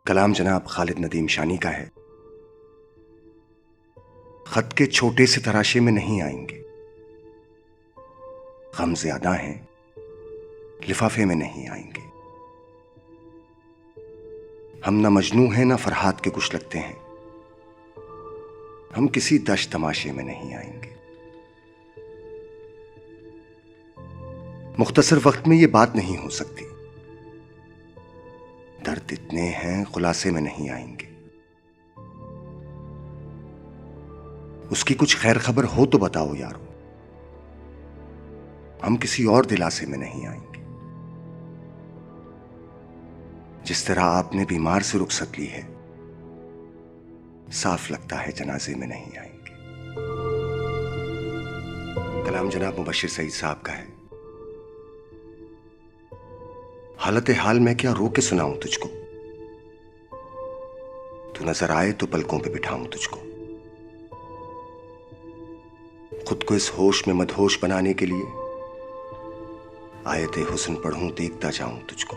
कलाम जनाब खालिद नदीम शानी का है। खत के छोटे से तराशे में नहीं आएंगे, गम ज्यादा हैं लिफाफे में नहीं आएंगे। हम न मजनू हैं न फरहाद के कुछ लगते हैं, हम किसी दश तमाशे में नहीं आएंगे। मुख्तसर वक्त में ये बात नहीं हो सकती, दर्द इतने हैं खुलासे में नहीं आएंगे। उसकी कुछ खैर खबर हो तो बताओ यारो, हम किसी और दिलासे में नहीं आएंगे। जिस तरह आपने बीमार से रुखसत ली है, साफ लगता है जनाजे में नहीं आएंगे। कलाम जनाब मुबश्शिर सईद साहब का है। हालत हाल में क्या रो के सुनाऊं तुझको, तू नजर आए तो पलकों पे बिठाऊं तुझको। खुद को इस होश में मदहोश बनाने के लिए आयते हुस्न पढ़ूं, देखता जाऊं तुझको।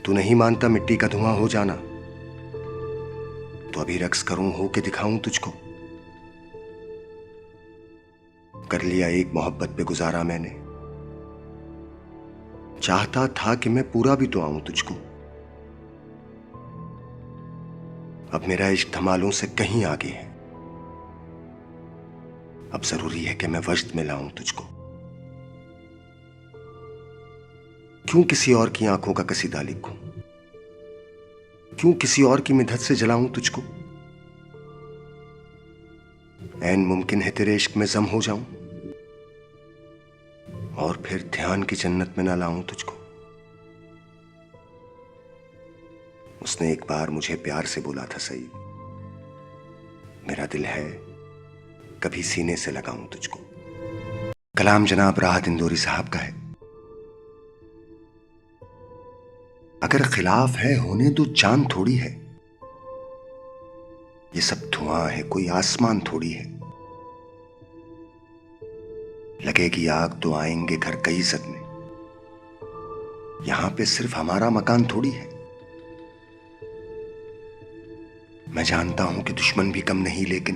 तू नहीं मानता मिट्टी का धुआं हो जाना, तो अभी रक्स करूं हो के दिखाऊं तुझको। कर लिया एक मोहब्बत पे गुजारा मैंने, चाहता था कि मैं पूरा भी तो आऊं तुझको। अब मेरा इश्क धमालों से कहीं आगे है, अब जरूरी है कि मैं वजद में लाऊं तुझको। क्यों किसी और की आंखों का कसीदा लिखूं, क्यों किसी और की मिन्नत से जलाऊं तुझको। ऐन मुमकिन है तेरे इश्क में जम हो जाऊं, और फिर ध्यान की जन्नत में ना लाऊं तुझको। उसने एक बार मुझे प्यार से बोला था सही, मेरा दिल है कभी सीने से लगाऊं तुझको। कलाम जनाब राहत इंदौरी साहब का है। अगर खिलाफ है होने तो चांद थोड़ी है, ये सब धुआं है कोई आसमान थोड़ी है। लगेगी आग तो आएंगे घर कई इज्जत में, यहां पे सिर्फ हमारा मकान थोड़ी है। मैं जानता हूं कि दुश्मन भी कम नहीं, लेकिन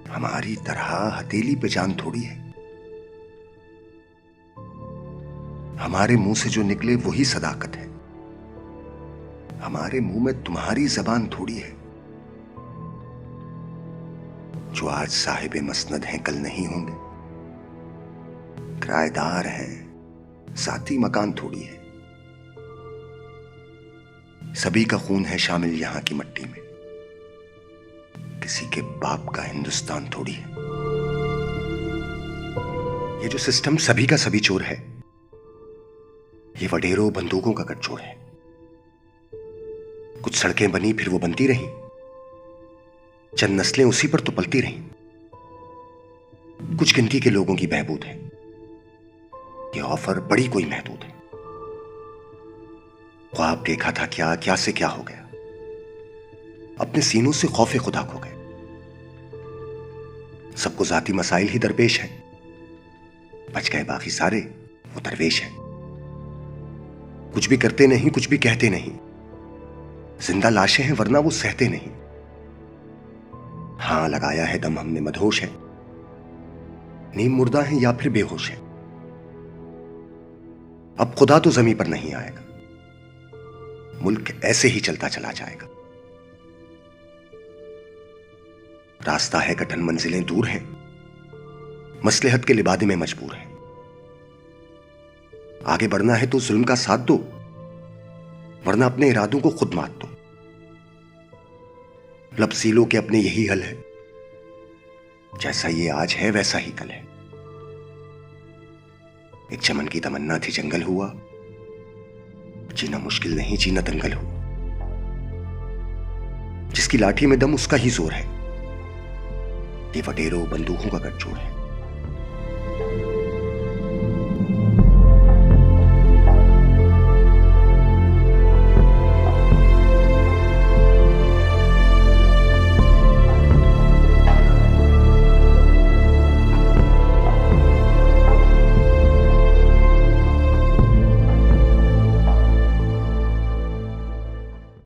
हमारी तरह हथेली पे जान थोड़ी है। हमारे मुंह से जो निकले वही सदाकत है, हमारे मुंह में तुम्हारी जबान थोड़ी है। जो आज साहिब मसनद हैं कल नहीं होंगे, किराएदार हैं साथी मकान थोड़ी है। सभी का खून है शामिल यहां की मट्टी में, किसी के बाप का हिंदुस्तान थोड़ी है। ये जो सिस्टम सभी का सभी चोर है, ये वडेरों बंदूकों का गठजोड़ है। कुछ सड़कें बनी फिर वो बनती रहीं, चंद नस्लें उसी पर तो पलती रहीं। कुछ गिनती के लोगों की बहबूद है, ये ऑफर बड़ी कोई महदूद है। ख्वाब देखा था क्या, क्या से क्या हो गया, अपने सीनों से खौफे खुदा खो गए। सबको जाती मसाइल ही दरपेश है, बच गए बाकी सारे वो दरवेश है। कुछ भी करते नहीं कुछ भी कहते नहीं, जिंदा लाशें हैं वरना वो सहते नहीं। हां लगाया है दम हमने मदहोश है, नीम मुर्दा है या फिर बेहोश है। अब खुदा तो जमीन पर नहीं आएगा, मुल्क ऐसे ही चलता चला जाएगा। रास्ता है कठिन मंजिलें दूर हैं, मसलहत के लिबादे में मजबूर है। आगे बढ़ना है तो जुल्म का साथ दो, वरना अपने इरादों को खुद मात दो। लबसीलों के अपने यही हल है, जैसा ये आज है वैसा ही कल है। एक चमन की तमन्ना थी जंगल हुआ, जीना मुश्किल नहीं जीना दंगल हुआ। जिसकी लाठी में दम उसका ही जोर है, ये वडेरों बंदूकों का गठजोड़ है।